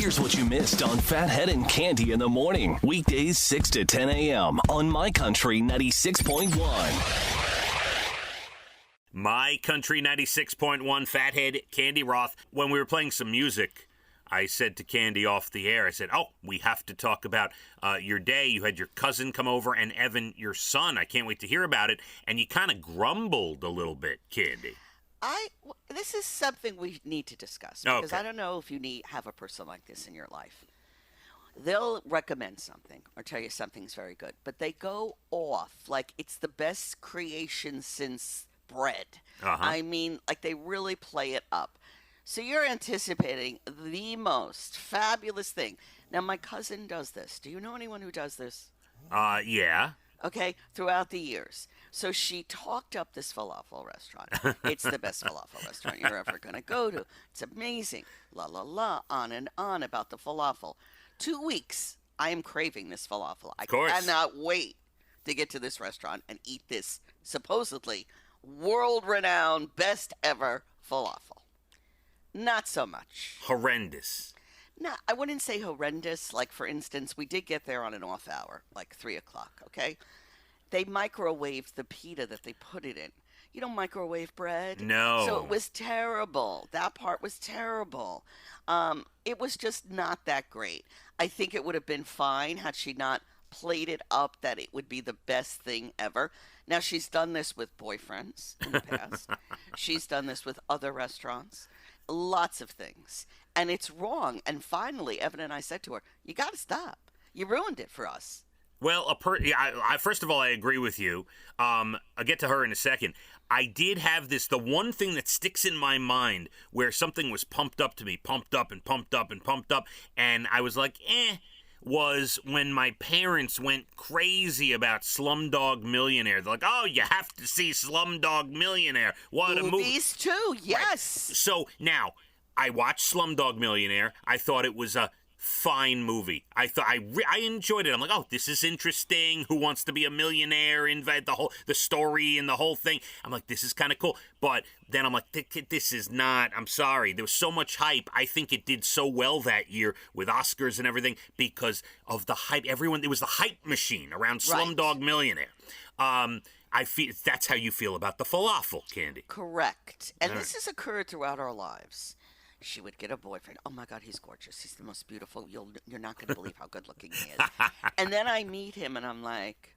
Here's what you missed on Phathead and Cande in the morning. Weekdays 6 to 10 a.m. on My Country 96.1. My Country 96.1, Phathead, Cande Roth. When we were playing some music, I said to Cande off the air, I said, we have to talk about your day. You had your cousin come over and Evan, your son. I can't wait to hear about it. And you kind of grumbled a little bit, Cande. This is something we need to discuss because I don't know if you have a person like this in your life. They'll recommend something or tell you something's very good, but they go off like it's the best creation since bread. I mean, like they really play it up. So you're anticipating the most fabulous thing. Now, my cousin does this. Do you know anyone who does this? Yeah. Okay, throughout the years. So she talked up this falafel restaurant. It's the best falafel restaurant you're ever going to go to. It's amazing. La, la, la, on and on about the falafel. 2 weeks, I am craving this falafel. I cannot wait to get to this restaurant and eat this supposedly world-renowned, best ever falafel. Not so much. Horrendous. No, I wouldn't say horrendous. Like, for instance, we did get there on an off hour, like 3 o'clock, okay? They microwaved the pita that they put it in. You don't microwave bread? No. So it was terrible. That part was terrible. It was just not that great. I think it would have been fine had she not played it up that it would be the best thing ever. Now, she's done this with boyfriends in the past. She's done this with other restaurants. Lots of things. And it's wrong. And finally, Evan and I said to her, you got to stop. You ruined it for us. Well, first of all, I agree with you. I'll get to her in a second. I did have the one thing that sticks in my mind where something was pumped up to me, pumped up and pumped up and pumped up, and I was like, was when my parents went crazy about Slumdog Millionaire. They're like, you have to see Slumdog Millionaire. What a movie. Movies too, yes. Right. So now, I watched Slumdog Millionaire. I thought it was a fine movie. I enjoyed it. I'm like, this is interesting. Who Wants to Be a Millionaire? Invite the story and the whole thing. I'm like, this is kind of cool. But then I'm like, this is not. I'm sorry. There was so much hype. I think it did so well that year with Oscars and everything because of the hype. It was the hype machine around Slumdog Millionaire. I feel that's how you feel about the falafel, Cande. Correct. And this has occurred throughout our lives. She would get a boyfriend. Oh, my God, he's gorgeous. He's the most beautiful. You're not going to believe how good looking he is. And then I meet him, and I'm like,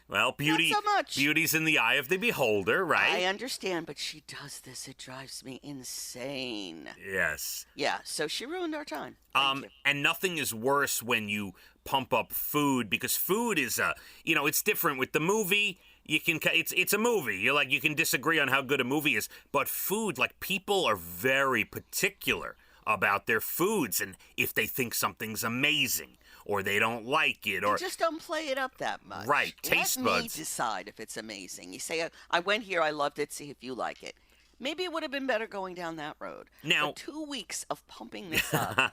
Well, beauty, not so much. Beauty's in the eye of the beholder, right? I understand, but she does this. It drives me insane. Yes. Yeah, so she ruined our time. Thank you. And nothing is worse when you pump up food because food is it's different with the movie. It's a movie. You can disagree on how good a movie is, but food, like people are very particular about their foods and if they think something's amazing or they don't like it or just don't play it up that much. Right, taste buds. Let me decide if it's amazing. You say I went here, I loved it, see if you like it. Maybe it would have been better going down that road. Now, but 2 weeks of pumping this up.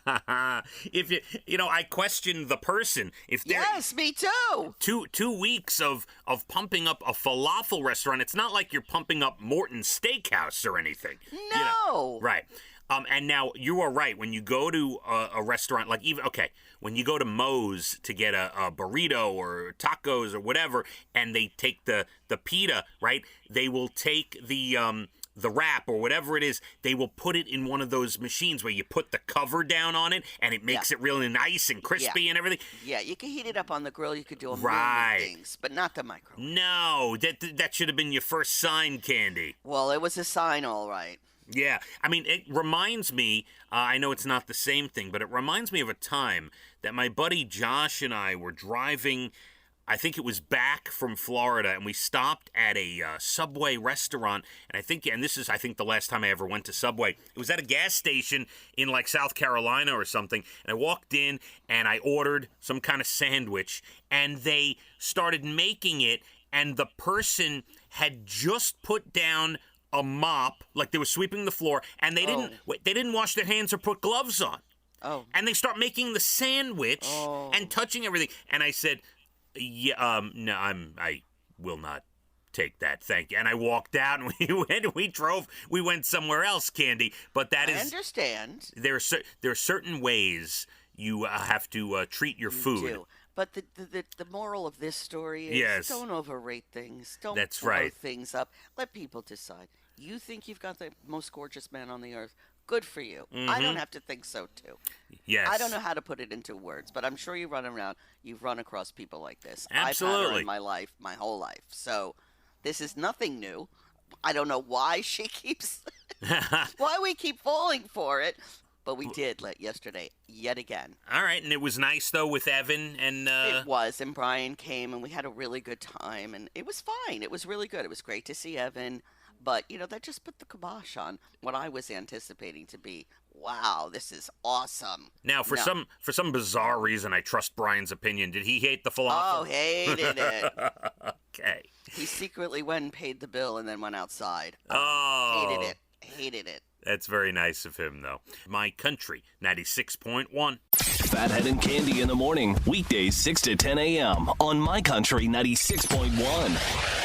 If I question the person. Yes, me too. 2 weeks of pumping up a falafel restaurant. It's not like you're pumping up Morton's Steakhouse or anything. No. Right. And now you are right. When you go to a restaurant, like when you go to Moe's to get a burrito or tacos or whatever, and they take the pita, right? They will take the wrap or whatever it is, they will put it in one of those machines where you put the cover down on it and it makes it really nice and crispy and everything. Yeah, you can heat it up on the grill. You could do a million things, but not the microwave. No, that should have been your first sign, Cande. Well, it was a sign, all right. Yeah, I mean, it reminds me, I know it's not the same thing, but it reminds me of a time that my buddy Josh and I were driving, I think it was back from Florida, and we stopped at a Subway restaurant, and this is, I think, the last time I ever went to Subway. It was at a gas station in, like, South Carolina or something, and I walked in, and I ordered some kind of sandwich, and they started making it, and the person had just put down a mop, like they were sweeping the floor, and they didn't wash their hands or put gloves on. Oh. And they start making the sandwich and touching everything. And I said, no, I will not take that, thank you. And I walked out, and we went somewhere else, Candy. But I understand. There are certain ways you have to treat your food. You do. But the moral of this story is don't overrate things. Don't blow things up. Let people decide. You think you've got the most gorgeous man on the earth. Good for you. Mm-hmm. I don't have to think so, too. Yes. I don't know how to put it into words, but I'm sure you've run across people like this. Absolutely. I've had her in my life, my whole life. So this is nothing new. I don't know why she keeps, why we keep falling for it. But we did yesterday, yet again. All right, and it was nice, though, with Evan and... It was, and Brian came, and we had a really good time, and it was fine. It was really good. It was great to see Evan, but, that just put the kibosh on what I was anticipating to be, wow, this is awesome. Now, for some bizarre reason, I trust Brian's opinion. Did he hate the falafel? Oh, hated it. Okay. He secretly went and paid the bill and then went outside. Oh. Hated it. That's very nice of him, though. My Country, 96.1. Phathead and Cande in the morning, weekdays 6 to 10 a.m. on My Country 96.1.